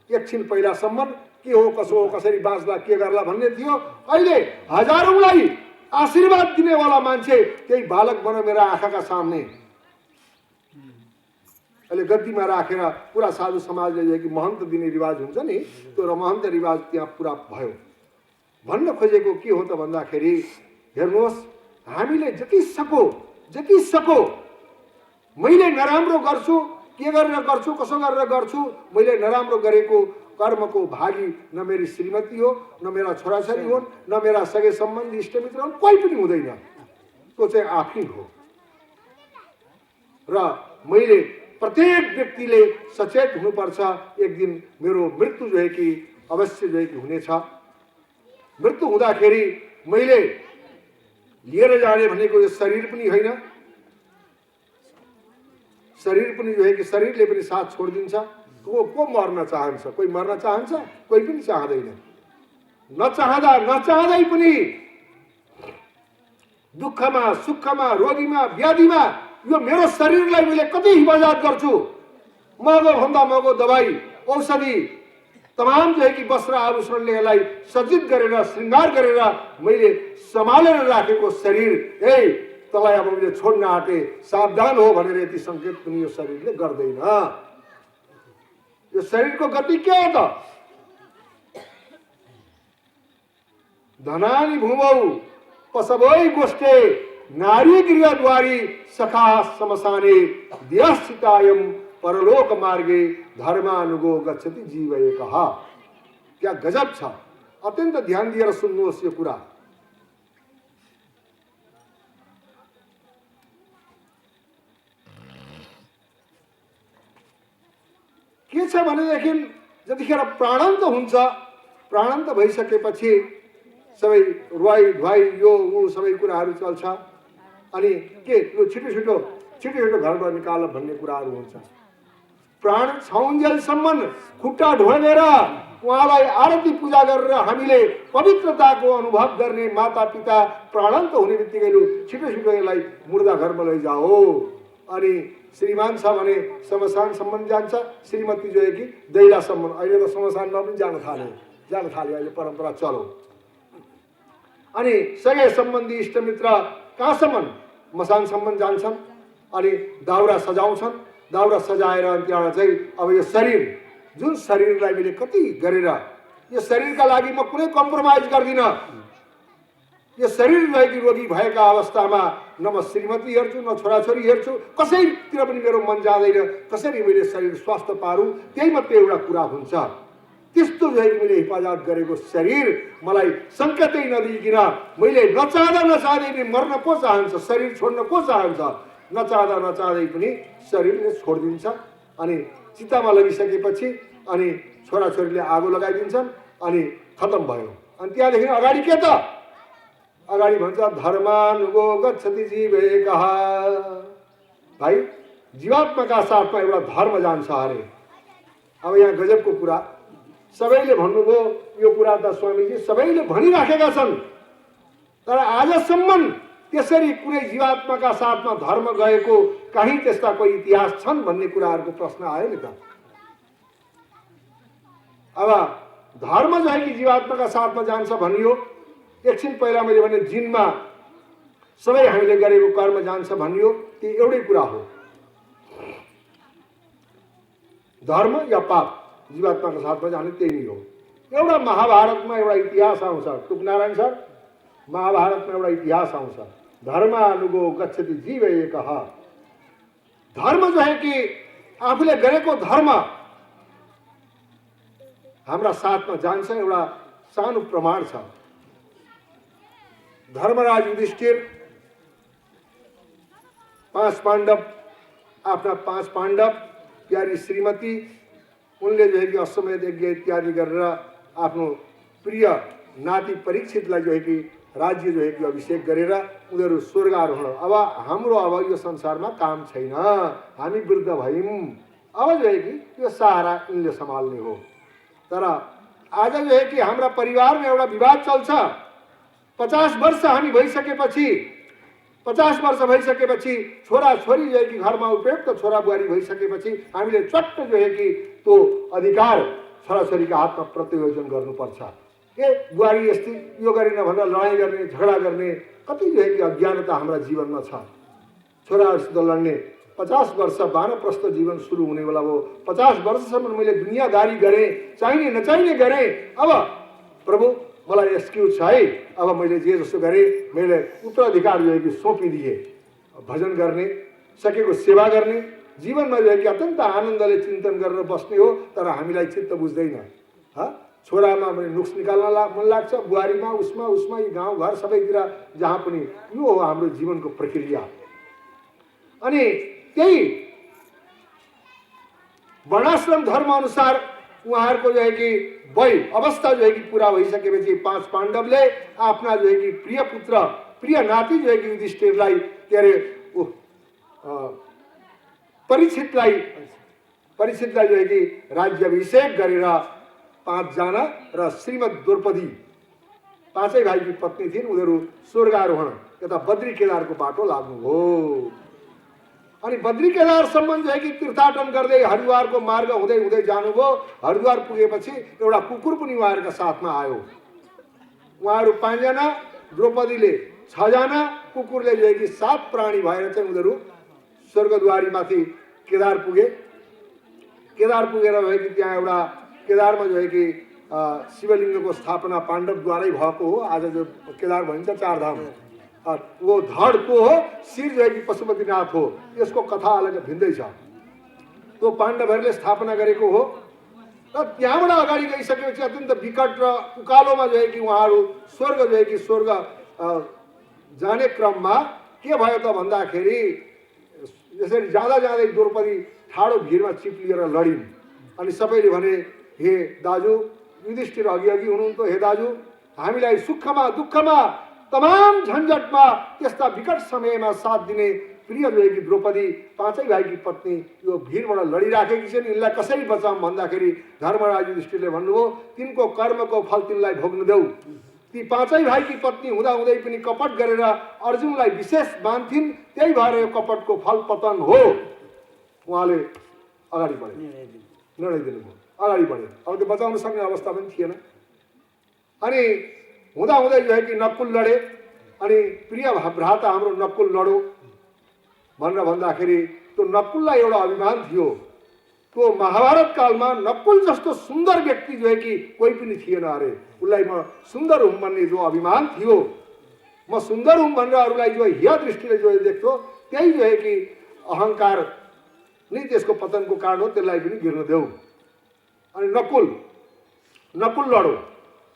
एकछिन पहिलासम्म के हो कसो हो, कसरी बाँच्ला के गर्ला भन्ने थियो। अहिले हजारौंलाई आशीर्वाद दिनेवाला मान्छे त्यही बालक बनो मेरा आँखाका सामने। अहिले गद्दीमा राखेर पुरा साधु समाजले कि महन्त दिने रिवाज हुन्छ नि, त्यो महन्त रिवाज त्यहाँ पुरा भयो। भन्न खोजेको के हो त भन्दाखेरि हेर्नुहोस्, हामीले जति सको मैले नराम्रो गर्छु, के गरेर गर्छु, कसो गरेर गर्छु, मैले नराम्रो गरेको कर्मको भागी न मेरी श्रीमती हो, न मेरा छोराछोरी हुन्, न मेरा सगे सम्बन्धी इष्टमित्र हुन्, कोही पनि हुँदैन। त्यो चाहिँ आफै हो। र मैले प्रत्येक व्यक्तिले सचेत हुनुपर्छ, एक दिन मेरो मृत्यु जो है कि अवश्य जो है कि हुनेछ। मृत्यु हुँदाखेरि मैले लिएर जाने भनेको यो शरीर पनि होइन, शरीर पनि जो है कि शरीरले पनि साथ छोडिदिन्छ। को मर्न चाहन्छ? कोही मर्न चाहन्छ? कोही पनि चाहँदैन। नचाहँदै पनि दुःखमा, सुखमा, रोगीमा, व्याधिमा यो मेरो शरीरलाई मैले कति हिफाजत गर्छु। महँगो भन्दा महँगो दबाई, औषधि, तमाम जो है कि वस्त्र आभूषणले यसलाई सज्जित गरेर श्रृंगार गरेर मैले सम्हालेर राखेको शरीर, ए तँलाई अब मैले छोड्न आँटे, सावधान हो भनेर यति संकेत पनि यो शरीरले गर्दैन। यो शरीरको गति के हो त? धनानि भूमौ पशवै गोष्ठे नारी गृहद्वारी सखा समसाने दियश्चितायम परलोक मार्गे धर्मानुगो गच्छति जीव एकः। क्या गजब छ! अत्यन्त ध्यान दिएर सुन्नुहोस् यो कुरा। के छ भनेदेखि जतिखेर प्राणान्त हुन्छ, प्राणान्त भइसकेपछि सबै रुवाई धुवाई यो ऊ सबै कुराहरू चल्छ। अनि के यो छिटो छिटो घरबाट निकाल भन्ने कुराहरू हुन्छ। प्राण छाउन्जेलसम्म खुट्टा ढोगेर उहाँलाई आरती पूजा गरेर हामीले पवित्रताको अनुभव गर्ने माता पिता प्राणान्त हुने बित्तिकै छिटो यसलाई मुर्दा घरमा लैजाओ। अनि श्रीमान छ भने शमशानसम्म जान्छ, श्रीमती जो है कि दैलासम्म। अहिले त शमशानमा पनि जान थाले अहिले परम्परा चलो। अनि सगे सम्बन्धी इष्टमित्र कहाँसम्म? मसानसम्म जान्छन्। अनि दाउरा सजाउँछन्। दाउरा सजाएर त्यहाँ चाहिँ अब यो शरीर, जुन शरीरलाई मैले कति गरेर, यो शरीरका लागि म कुनै कम्प्रोमाइज गर्दिनँ। यो शरीर रहेकी रोगी भएका अवस्थामा न म श्रीमती हेर्छु, न छोराछोरी हेर्छु, कसैतिर पनि मेरो मन जाँदैन। कसरी मैले शरीर स्वस्थ पारूँ, त्यही मात्रै एउटा कुरा हुन्छ। त्यस्तो जो है कि मैले हिफाजत गरेको शरीर मलाई सङ्केतै नदिइकन मैले नचाहँदै पनि मर्न को चाहन्छ? शरीर छोड्न को चाहन्छ? नचाहँदै पनि शरीरले छोडिदिन्छ। अनि चितामा लगिसकेपछि अनि छोराछोरीले आगो लगाइदिन्छन्, अनि खतम भयो। अनि त्यहाँदेखि अगाडि के त? अगाडि भन्छ धर्मानुगो गच्छति जीव एकः। भाइ, जीवात्माका साथमा एउटा धर्म जान्छ अरे। अब यहाँ गजबको कुरा, सबैले भन्नुभयो यो कुरा त स्वामीजी सबैले भनिराखेका छन्, तर आजसम्म त्यसरी कुनै जीवात्माका साथमा धर्म गएको कहीँ त्यस्ता कोही इतिहास छन् भन्ने कुराहरूको प्रश्न आयो नि त। अब धर्म जो है कि जीवात्माका साथमा जान्छ भनियो। एकछिन पहिला मैले भने जिनमा सबै हामीले गरेको कर्म जान्छ भनियो, त्यो एउटै कुरा हो। धर्म या पाप जीवात्माको साथमा जाने त्यही नै हो। एउटा महाभारतमा एउटा इतिहास आउँछ, टुकनारायण सर, महाभारतमा एउटा इतिहास आउँछ, धर्मानुगो गच्छति जीव एकः। धर्म जो है कि आफूले गरेको धर्म हाम्रा साथमा जान्छ। एउटा सानो प्रमाण छ। धर्मराज युधिष्ठिर, 5 पाण्डव, आफ्ना 5 पाण्डव प्यारी श्रीमती, उनले जो है कि अश्वमेध यज्ञ इत्यादि गरेर आफ्नो प्रिय नाति परीक्षितलाई जो है कि राज्य जो है कि अभिषेक गरेर उनीहरू स्वर्ग आरोहण। अब हाम्रो अब यो संसारमा काम छैन, हामी वृद्ध भयौँ, अब जो है कि यो सहारा यिनले सम्हाल्ने हो। तर आज जो है कि हाम्रा परिवारमा एउटा विवाद चल्छ। 50 वर्ष हामी भइसकेपछि, 50 वर्ष भइसकेपछि छोरा छोरी जो है कि घरमा उपयुक्त छोरा बुहारी भइसकेपछि हामीले चट्ट जो है कि त्यो अधिकार छोराछोरीका हातमा प्रत्यायोजन गर्नुपर्छ। ए बुहारी यस्तै यो गरेन भनेर लडाइँ गर्ने, झगडा गर्ने कति जो है कि अज्ञानता हाम्रा जीवनमा छ। छोराहरूसित लड्ने 50 वर्ष वानप्रस्थ जीवन सुरु हुने बेला हो। 50 वर्षसम्म मैले दुनियाँदारी गरेँ, चाहिने नचाहिने गरेँ। अब प्रभु मलाई एक्सक्युज छ है, अब मैले जे जसो गरेँ मैले उत्तराधिकार जो है कि सुम्पिदिएँ। भजन गर्ने, सकेको सेवा गर्ने, जीवनमा जो है कि अत्यन्त आनन्दले चिन्तन गरेर बस्ने हो। तर हामीलाई चित्त बुझ्दैन। छोरामा पनि नुक्स निकाल्न मन लाग्छ, बुहारीमा, उसमा यी गाउँघर सबैतिर जहाँ पनि यो हो हाम्रो जीवनको प्रक्रिया। अनि त्यही वर्णाश्रम धर्म अनुसार उहाँहरूको जो है कि वय अवस्था जो है कि पूरा भइसकेपछि 5 पाण्डवले आफ्ना जो है कि प्रिय पुत्र, प्रिय नाति जो है कि युधिष्ठिरलाई के अरे परीक्षितलाई जो है कि राज्याभिषेक गरेर 5 जना र श्रीमद् द्रौपदी 5 भाइकी पत्नी थिइन्। उनीहरू स्वर्गारोहण यता बद्री केदारको बाटो लाग्नुभयो। अनि बद्री केदारसम्म जो है कि तीर्थाटन गर्दै हरिद्वारको मार्ग हुँदै हुँदै जानुभयो। हरिद्वार पुगेपछि एउटा कुकुर पनि उहाँहरूका साथमा आयो। उहाँहरू 5 जना, द्रौपदीले 6 जना, कुकुरले जो है कि 7 प्राणी भएर चाहिँ उनीहरू स्वर्गद्वारीमाथि केदार पुगे। केदार पुगेर भयो कि त्यहाँ एउटा केदारमा जो है कि शिवलिङ्गको स्थापना पाण्डवद्वारै भएको हो। आज जो केदार भनिन्छ 4 धाम, वो धड को हो, शिर जो है कि पशुपतिनाथ हो। यसको कथा अलग भिन्दै छ। त्यो पाण्डवहरूले स्थापना गरेको हो। र त्यहाँबाट अगाडि गइसकेपछि अत्यन्त विकट र उकालोमा जो है कि उहाँहरू स्वर्ग जो है कि स्वर्ग जाने क्रममा के भयो त भन्दाखेरि यसरी जाँदा जाँदै द्रौपदी ठाडो भिरमा चिप्लिएर लडिन्। अनि सबैले भने, हे दाजु, युधिष्ठिर अघि अघि हुनुहुन्थ्यो, हे दाजु हामीलाई सुखमा दुःखमा तमाम झन्झटमा त्यस्ता विकट समयमा साथ दिने प्रिय जो है कि द्रौपदी 5 भाइकी पत्नी यो भिरबाट लडिराखेकी छिन्, यिनलाई कसरी बचाऊँ भन्दाखेरि धर्मराज युधिष्ठिरले भन्नुभयो, तिनको कर्मको फल तिनलाई भोग्न देऊ। ती 5 भाइकी पत्नी हुँदाहुँदै पनि कपट गरेर अर्जुनलाई विशेष मान्थिन्, त्यही भएर यो कपटको फल पतन हो। उहाँले अगाडि बढे, निर्णय दिनुभयो, अगाडि बढे। अब त्यो बचाउन सक्ने अवस्था पनि थिएन। अनि हुँदाहुँदै जो है कि नकुल लडे। अनि प्रिय भ्राता हाम्रो नकुल लडो भनेर भन्दाखेरि त्यो नकुललाई एउटा अभिमान थियो। त्यो महाभारत कालमा नकुल जस्तो सुन्दर व्यक्ति जो है कि कोही पनि थिएन अरे। उसलाई म सुन्दर हुँ भन्ने जो अभिमान थियो, म सुन्दर हुँ भनेर अरूलाई जो हिया दृष्टिले जो देख्थ्यो, त्यही जो है कि अहङ्कार नै त्यसको पतनको कारण हो। त्यसलाई पनि गिर्न देऊ। अनि नकुल लडो।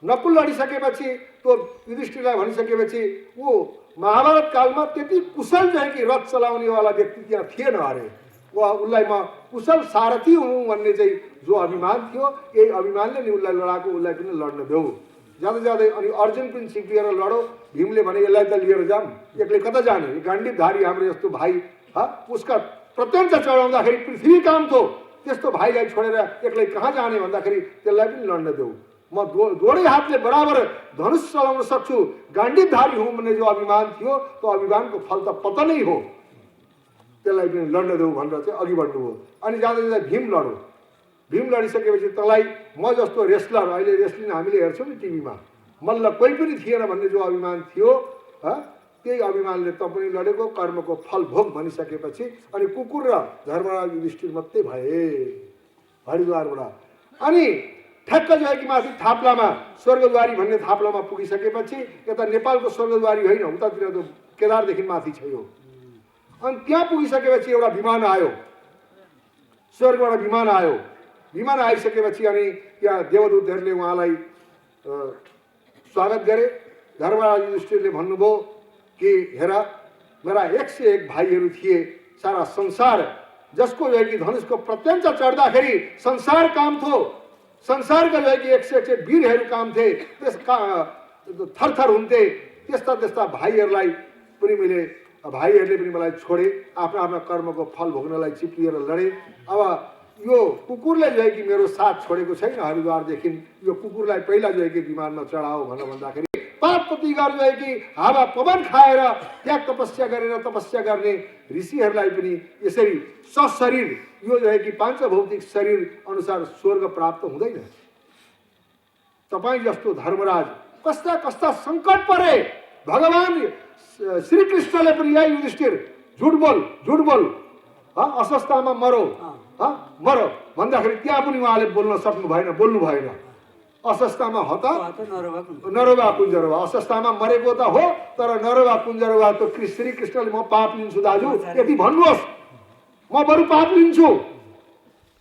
नकुल लडिसकेपछि त्यो युधिष्ठिरलाई भनिसकेपछि वो महाभारत कालमा त्यति कुशल जो है कि रथ चलाउनेवाला व्यक्ति त्यहाँ थिएन अरे। उसलाई म कुशल सारथी हुँ भन्ने चाहिँ जो अभिमान थियो, यही अभिमानले नि उसलाई लडाएको, उसलाई पनि लड्न देऊ। जाँदै जाँदै अनि अर्जुन पनि चिप्लिएर लडो। भीमले भने यसलाई त लिएर जाऊँ, एक्लै कता जाने, गाण्डीवधारी हाम्रो यस्तो भाइ, उसका प्रत्यञ्च चढाउँदाखेरि पृथ्वी काम थियो, त्यस्तो भाइलाई छोडेर एक्लै कहाँ जाने भन्दाखेरि त्यसलाई पनि लड्न देऊ। म दोडै हातले बराबर धनुष चलाउन सक्छु, गाण्डीवधारी हुँ भन्ने जो अभिमान थियो, त्यो अभिमानको फल त पतनै हो, त्यसलाई पनि लड्न देऊ भनेर चाहिँ अघि बढ्नुभयो। अनि जाँदै जाँदै भीम लडिसकेपछि तँलाई म जस्तो रेस्लर, अहिले रेस्लिङ हामीले हेर्छौँ नि टिभीमा, मल्ल कोही पनि थिएन भन्ने जो अभिमान थियो, त्यही अभिमानले त पनि लडेको, कर्मको फल भोग भनिसकेपछि अनि कुकुर र धर्मराज युधिष्ठिर मात्रै भए हरिद्वारबाट। अनि ठ्याक्क जो है कि माथि थाप्लामा स्वर्गद्वारी भन्ने थाप्लामा पुगिसकेपछि, यता नेपालको स्वर्गद्वारी होइन, उतातिर त केदारदेखि माथि छ यो। अनि त्यहाँ पुगिसकेपछि एउटा विमान आयो, स्वर्गबाट विमान आयो। विमान आइसकेपछि अनि त्यहाँ देवदूतहरूले उहाँलाई स्वागत गरे। धर्मराज युधिष्ठिरले भन्नुभयो कि हेर, मेरा 101 भाइहरू थिए, सारा संसार जसको जो है कि धनुषको प्रत्यञ्च चढ्दाखेरि संसार काम थियो, संसारका जो है कि 101 वीरहरू काम थिए, त्यसका थरथर हुन्थे। त्यस्ता भाइहरूलाई पनि भाइहरूले पनि मलाई छोडे, आफ्ना आफ्ना कर्मको फल भोग्नलाई चिप्लिएर लडे। अब यो कुकुरले जो है कि मेरो साथ छोडेको छैन हरिद्वारदेखि, यो कुकुरलाई पहिला जो है कि विमानमा चढाओ भनेर भन्दाखेरि पाप प्रतिकार जो है कि हावा पवन खाएर त्याग तपस्या गरेर तपस्या गर्ने ऋषिहरूलाई पनि यसरी सशरीर यो जो है कि पाञ्चभौतिक शरीर अनुसार स्वर्ग प्राप्त हुँदैन। तपाईं जस्तो धर्मराज कस्ता कस्ता सङ्कट परे भगवान श्री कृष्णले पनि यही युधिष्ठिर झुट बोल अस्वस्थतामा मरो मरो भन्दाखेरि त्यहाँ पनि उहाँले बोल्नु भएन। अस्वस्थतामा हो त नरोवा कुञ्जरोवा, अस्वस्थतामा मरेको त हो तर नरोवा कुञ्जरोवा त श्री कृष्णले म पाप लिन्छु दाजु यति भन्नुहोस्, म बरु पाप लिन्छु,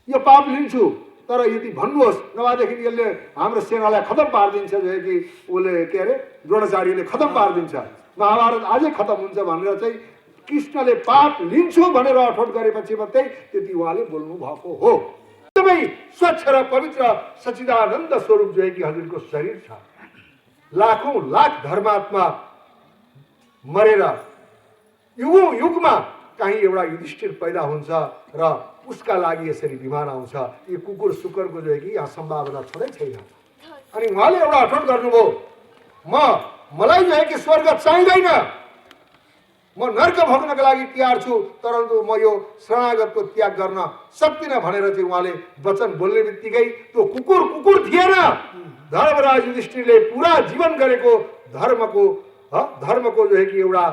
यो पाप लिन्छु तर यति भन्नुहोस्, नभएदेखि यसले हाम्रो सेनालाई खतम पारिदिन्छ जो कि उसले के अरे द्रोणाचार्यले खतम पारिदिन्छ, महाभारत अझै खतम हुन्छ भनेर चाहिँ कृष्णले पाप लिन्छु भनेर अठोट गरेपछि मात्रै त्यति उहाँले बोल्नु भएको हो। एकदमै स्वच्छ र पवित्र सच्चिदानन्द स्वरूप जो है कि हजुरको शरीर छ। लाखौं लाख धर्मात्मा मरेर युगमा कहीँ एउटा युधिष्ठिर पैदा हुन्छ र उसका लागि यसरी विमान आउँछ। यो कुकुर सुकुरको जो है कि यहाँ सम्भावना छँदै छैन। अनि उहाँले एउटा अठोट गर्नुभयो, मलाई जो है कि स्वर्ग चाहिँदैन, म नर्क भोग्नको लागि तयार छु परन्तु म यो शरणागतको त्याग गर्न सक्दिनँ भनेर चाहिँ उहाँले वचन बोल्ने बित्तिकै त्यो कुकुर थिएन। धर्मराज युधिष्ठिरले पुरा जीवन गरेको धर्मको जो है कि एउटा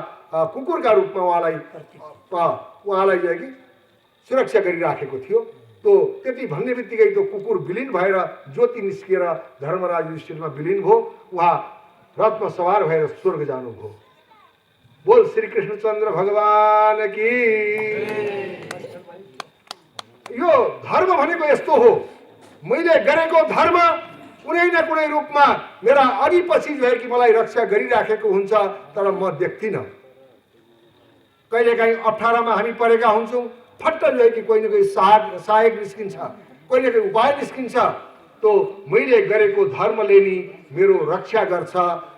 कुकुरका रूपमा उहाँलाई जो है कि सुरक्षा गरिराखेको थियो। त्यो त्यति भन्ने बित्तिकै त्यो कुकुर विलीन भएर ज्योति निस्किएर धर्मराज युधिष्ठिरमा विलीन भयो। उहाँ रथमा सवार भएर स्वर्ग जानुभयो। बोल श्री कृष्णचन्द्र भगवान की। यो धर्म भनेको यस्तो हो, मैले गरेको धर्म कुनै न कुनै रूपमा मेरा अघि पछि जो है कि मलाई रक्षा गरिराखेको हुन्छ तर म देख्दिनँ। कहिलेकाहीँ अप्ठ्यारामा हामी परेका हुन्छौँ, फट्ट जो है कि कोही न कोही सहायक निस्किन्छ, कोही न कोही उपाय निस्किन्छ। तो मैले गरेको धर्मले नि मेरो रक्षा गर्छ,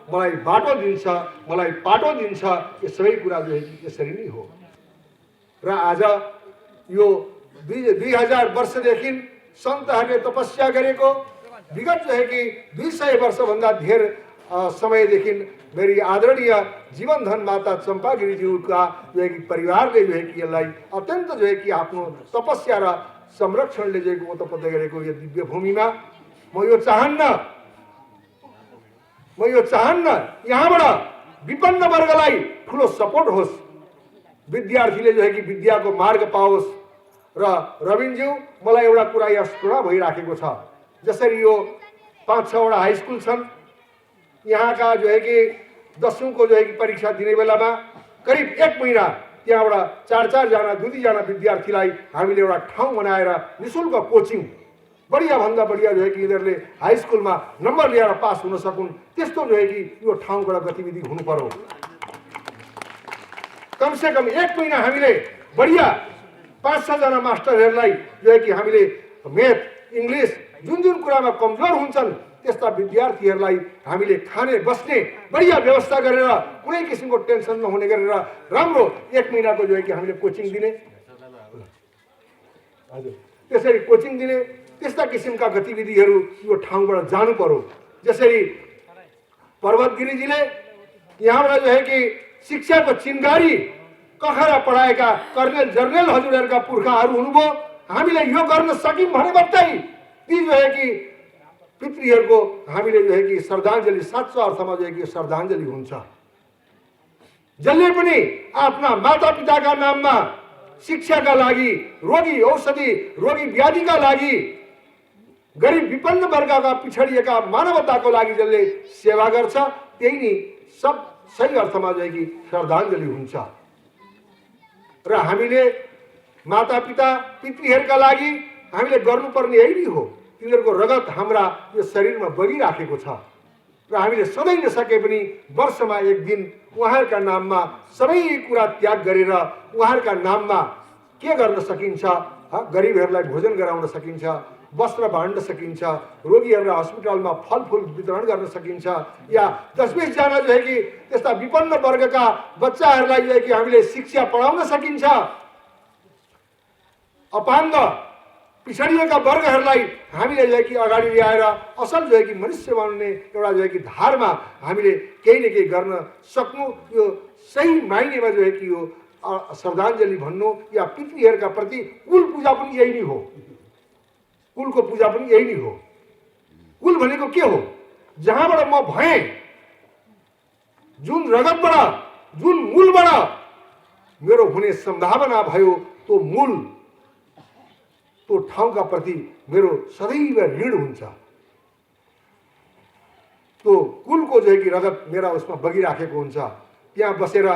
मलाई बाटो दिन्छ, मलाई पाटो दिन्छ। यो सबै कुरा जो है कि यसरी नै हो। र आज यो 2000 वर्षदेखि सन्तहरूले तपस्या गरेको विगत जो है कि 200 वर्षभन्दा धेर समयदेखि मेरी आदरणीय जीवनधन माता चम्पा गिरिज्यूका जो है कि परिवारले जो है कि यसलाई अत्यन्त जो है कि आफ्नो तपस्या र संरक्षणले जो ओतप्रोत गरेको यो दिव्य भूमिमा म यो चाहन्न यहाँबाट विपन्न वर्गलाई ठुलो सपोर्ट होस्, विद्यार्थीले जो है कि विद्याको मार्ग पाओस्। र रविनज्यू मलाई एउटा कुरा यहाँ स्मरण भइराखेको छ, जसरी यो 5-6 वटा हाई स्कुल छन्, यहाँका जो है कि 10औं को जो है कि परीक्षा दिने बेलामा करिब 1 महिना त्यहाँबाट 4-4 जना 2-2 जना विद्यार्थीलाई हामीले एउटा ठाउँ बनाएर निशुल्क कोचिङ बढिया भन्दा बढिया जो है कि यिनीहरूले हाई स्कुलमा नम्बर लिएर पास हुन सकुन् त्यस्तो जो है कि यो ठाउँबाट गतिविधि हुनु पर्यो। कम से कम 1 महिना हामीले बढिया 5-6 जना मास्टरहरूलाई जो है कि हामीले मैथ इंग्लिश जुन कुरामा कमजोर हुन्छन् त्यस्ता विद्यार्थीहरूलाई हामीले खाने बस्ने बढिया व्यवस्था गरेर कुनै किसिमको टेन्सन नहुने गरेर राम्रो 1 महिनाको जो है कि हामीले कोचिङ दिने, हजुर त्यसरी कोचिङ दिने, त्यस्ता किसिमका गतिविधिहरू यो ठाउँबाट जानु पर्यो। जसरी पर्वत गिरिजीले यहाँबाट जो है कि शिक्षाको चिन्गारी कखरा पढाएका कर्नेल जर्नेल हजुरहरूका पुर्खाहरू हुनुभयो। हामीले यो गर्न सक्यौँ भने मात्रै ती जो है कि पितृहरूको हामीले जो है कि श्रद्धाञ्जली साँचो अर्थमा जो है कि श्रद्धाञ्जली हुन्छ। जसले पनि आफ्ना मातापिताका नाममा शिक्षाका लागि, रोगी औषधि, रोगी व्याधिका लागि, गरिब विपन्न वर्गका पिछडिएका मानवताको लागि जसले सेवा गर्छ त्यही नै सब सही अर्थमा जो है कि श्रद्धाञ्जली हुन्छ। र हामीले मातापिता पितृहरूका लागि हामीले गर्नुपर्ने यही नै हो। तिनीहरूको रगत हाम्रा यो शरीरमा बगिराखेको छ र हामीले सधैँ नसके पनि वर्षमा 1 दिन उहाँहरूका नाममा सबै कुरा त्याग गरेर उहाँहरूका नाममा के गर्न सकिन्छ, गरिबहरूलाई भोजन गराउन सकिन्छ, वस्त्र बाँड्न सकिन्छ, रोगीहरूलाई अस्पतालमा फलफुल वितरण गर्न सकिन्छ, या 10-20 जना जो है कि त्यस्ता विपन्न वर्गका बच्चाहरूलाई जो है कि हामीले शिक्षा पढाउन सकिन्छ। अपाङ्ग पिछडिएका वर्गहरूलाई हामीले जो है कि अगाडि ल्याएर असल जो है कि मनुष्य बनाउने एउटा जो है कि धारमा हामीले केही न केही गर्न सक्नु, यो सही मायनेमा जो है कि यो श्रद्धाञ्जली भन्नु या पितृहरूका प्रति कुल पूजा पनि यही नै हो। कुलको पूजा पनि यही नै हो। कुल भनेको के हो? जहाँबाट म भएँ, जुन रगतबाट, जुन मूलबाट मेरो हुने सम्भावना भयो, त्यो मूल, त्यो ठाउँका प्रति मेरो सदैव ऋण हुन्छ। त्यो कुलको जो है कि रगत मेरा उसमा बगिराखेको हुन्छ। त्यहाँ बसेर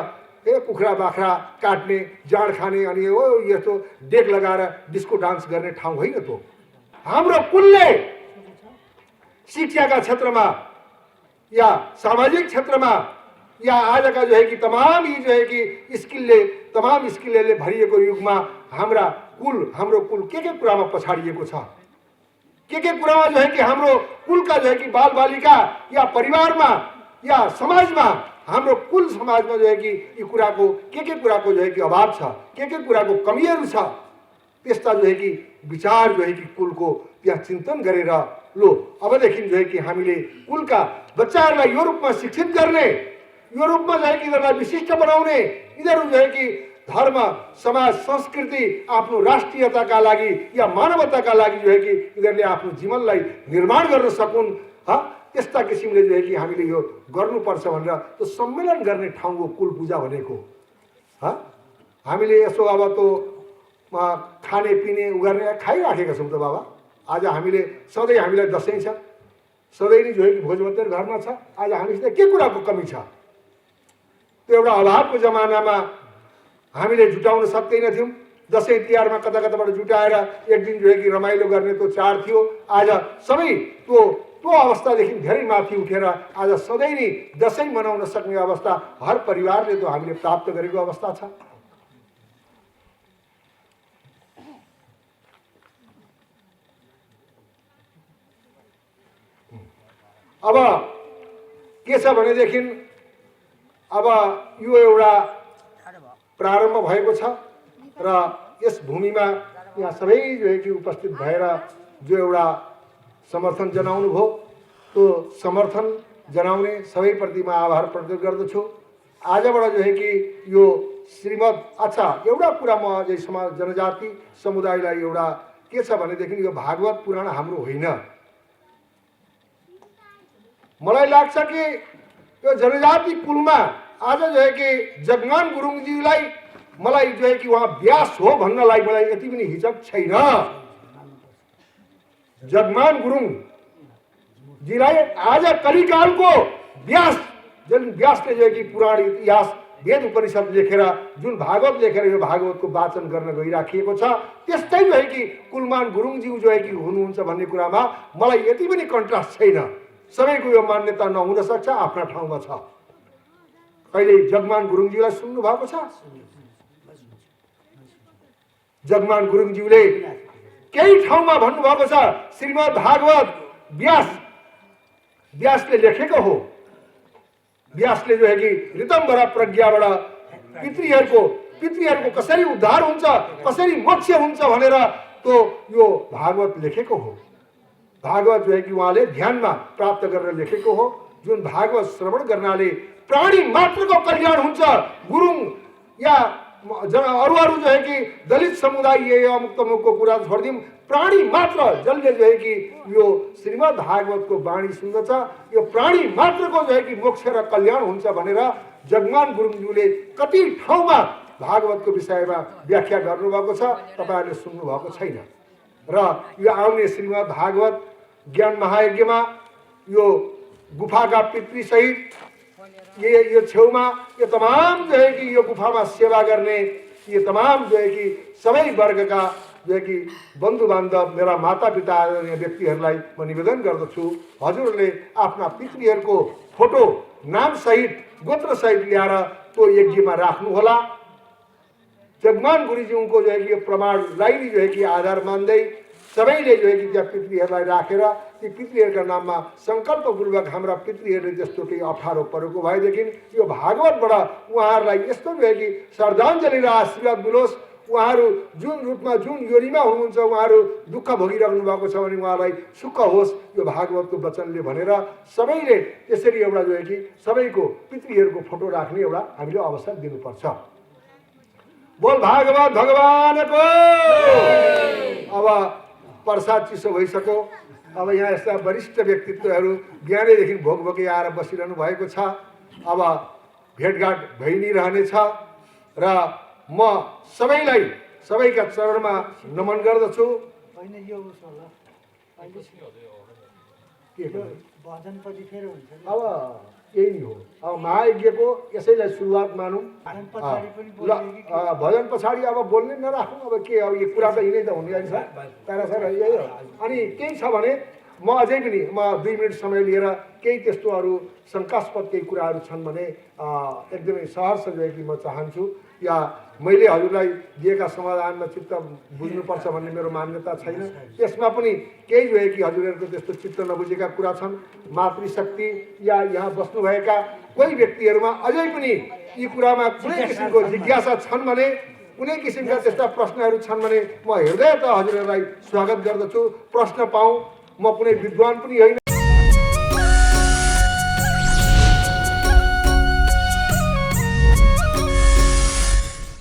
कुखुरा बाख्रा काट्ने, जाँड खाने अनि यस्तो डेक लगाएर डिस्को डान्स गर्ने ठाउँ होइन त्यो। हाम्रो कुलले शिक्षाका क्षेत्रमा या सामाजिक क्षेत्रमा या आजका जो है कि तमाम यी जो है कि तमाम स्किलले भरिएको युगमा हाम्रो कुल के कुरामा पछाडिएको छ? के कुरामा जो है कि हाम्रो कुलका जो है कि बालबालिका या परिवारमा या समाजमा, हाम्रो कुल समाजमा जो है कि यी कुराको के कुराको जो है कि अभाव छ, के कुराको कमीहरू छ, त्यस्ता जो है कि विचार जो है कि कुलको त्यहाँ चिन्तन गरेर लो अबदेखि जो है कि हामीले कुलका बच्चाहरूलाई यो रूपमा शिक्षित गर्ने, यो रूपमा जो है कि यिनीहरूलाई विशिष्ट बनाउने, यिनीहरू जो है कि धर्म, समाज, संस्कृति, आफ्नो राष्ट्रियताका लागि या मानवताका लागि जो है कि यिनीहरूले आफ्नो जीवनलाई निर्माण गर्न सकुन्, त्यस्ता किसिमले जो है कि हामीले यो गर्नुपर्छ भनेर त्यो सम्मेलन गर्ने ठाउँ हो कुल पूजा भनेको। हामीले यसो अब त्यो खाने पिने गर्ने खाइराखेका छौँ त बाबा। आज हामीले सधैँ हामीलाई दसैँ छ, सधैँ नै जो है कि भोजभतेर घरमा छ। आज हामीसित के कुराको कमी छ? त्यो एउटा अभावको जमानामा हामीले जुटाउन सक्दैनथ्यौँ। दसैँ तिहारमा कता कताबाट जुटाएर एक दिन जो है कि रमाइलो गर्ने त्यो चाड थियो। आज सबै त्यो अवस्थादेखि धेरै माथि उठेर आज सधैँ नै दसैँ मनाउन सक्ने अवस्था हर परिवारले त्यो हामीले प्राप्त गरेको अवस्था छ। अब के छ भनेदेखि अब यो एउटा प्रारम्भ भएको छ र यस भूमिमा यहाँ सबै जो है कि उपस्थित भएर जो एउटा समर्थन जनाउनु भयो, त्यो समर्थन जनाउने सबैप्रति म आभार प्रकट गर्दछु। आजबाट जो है कि यो श्रीमद् अच्छा एउटा कुरा म अझै समाज जनजाति समुदायलाई एउटा के छ भनेदेखि यो भागवत पुराण हाम्रो होइन। मलाई लाग्छ कि यो जनजाति कुलमा आज जो है कि जगमान गुरुङजीलाई मलाई जो है कि उहाँ व्यास हो भन्नलाई मलाई यति पनि हिचक छैन। जगमान गुरुङजीलाई आज कलिकालको व्यास, जुन व्यासले जो है कि पुराण इतिहास वेद उपनिषद लेखेर जुन भागवत लेखेर यो भागवतको वाचन गर्न गइराखिएको छ, त्यस्तै जो है कि कुलमान गुरुङज्यू जो है कि हुनुहुन्छ भन्ने कुरामा मलाई यति पनि कन्ट्रास्ट छैन। सबैको यो मान्यता नहुन सक्छ, आफ्ना ठाउँमा छ। कहिले जगमान गुरुङज्यूलाई सुन्नु भएको छ? जगमान गुरुङज्यूले केही ठाउँमा भन्नुभएको छ श्रीमद् भागवत व्यासले लेखेको हो। व्यासले जो है कि ऋतम्बरा प्रज्ञाबाट पितृहरूको कसरी उद्धार हुन्छ, कसरी मोक्ष हुन्छ भनेर त्यो यो भागवत लेखेको हो। भागवत जो है कि उहाँले ध्यानमा प्राप्त गरेर लेखेको हो। जुन भागवत श्रवण गर्नाले प्राणी मात्रको कल्याण हुन्छ। गुरुङ या अरू जो है कि दलित समुदाय ये अमुक तमुकको कुरा छोडिदिउँ, प्राणी मात्र जसले जो है कि यो श्रीमद् भागवतको वाणी सुन्दछ, यो प्राणी मात्रको जो है कि मोक्ष र कल्याण हुन्छ भनेर जगमान गुरुङज्यूले कति ठाउँमा भागवतको विषयमा व्याख्या गर्नुभएको छ, तपाईँहरूले सुन्नुभएको छैन। र यो आउने श्रीमद् भागवत ज्ञान महायज्ञमा यो गुफाका पितृसहित यो छेउमा यो तमाम जो है कि यो गुफामा सेवा गर्ने ये तमाम जो है कि सबै वर्गका जो है कि बन्धु बान्धव, मेरा माता पिता व्यक्तिहरूलाई म निवेदन गर्दछु, हजुरहरूले आफ्ना पितृहरूको फोटो नामसहित गोत्रसहित ल्याएर त्यो यज्ञमा राख्नुहोला। जगमान गुरुज्यूको जो है कि प्रमाणलाई जो है कि आधार मान्दै सबैले जो है कि त्यहाँ पितृहरूलाई राखेर ती पितृहरूका नाममा सङ्कल्पपूर्वक हाम्रा पितृहरूले जस्तो केही अप्ठ्यारो परेको भएदेखि यो भागवतबाट उहाँहरूलाई यस्तो जो है कि श्रद्धाञ्जली र आशीर्वाद मिलोस्, उहाँहरू जुन रूपमा जुन योनिमा हुनुहुन्छ उहाँहरू दुःख भोगिराख्नु भएको छ भने उहाँलाई सुख होस् यो भागवतको वचनले भनेर सबैले त्यसरी एउटा जो है कि सबैको पितृहरूको फोटो राख्ने एउटा हामीले अवसर दिनुपर्छ। बोल भागवत भगवानको। अब प्रसाद चिसो भइसक्यो। अब यहाँ यस्ता वरिष्ठ व्यक्तित्वहरू बिहानैदेखि भोकभोकै आएर बसिरहनु भएको छ। अब भेटघाट भइ नै रहनेछ र म सबैलाई सबैका चरणमा नमन गर्दछु। होइन यो उसो होला के भन्नु? भजनपछि फेरि हुन्छ नि। अब यही नै हो। अब महायज्ञको यसैलाई सुरुवात मानौँ। भजन पछाडि पनि ल बोल्ने कि के? भजन पछाडि अब बोल्ने नराखौँ। अब के अब यो कुरा त यिनै त हुने रहेछ तर सर यही हो। अनि केही छ भने म अझै पनि 2 मिनट समय लिएर केही त्यस्तो अरू शङ्कास्पद केही कुराहरू छन् भने एकदमै सहर्ष जो कि म चाहन्छु या मैले हजुरलाई दिएका समाधानमा चित्त बुझ्नुपर्छ भन्ने मेरो मान्यता छैन। त्यसमा पनि केही जो कि हजुरहरूको त्यस्तो चित्त नबुझेका कुरा छन् मातृशक्ति या यहाँ बस्नुभएका कोही व्यक्तिहरूमा अझै पनि यी कुरामा कुनै किसिमको जिज्ञासा छन् भने कुनै किसिमका त्यस्ता प्रश्नहरू छन् भने म हृदयतः हजुरहरूलाई स्वागत गर्दछु। प्रश्न पाऊँ। म कुनै विद्वान पनि होइन।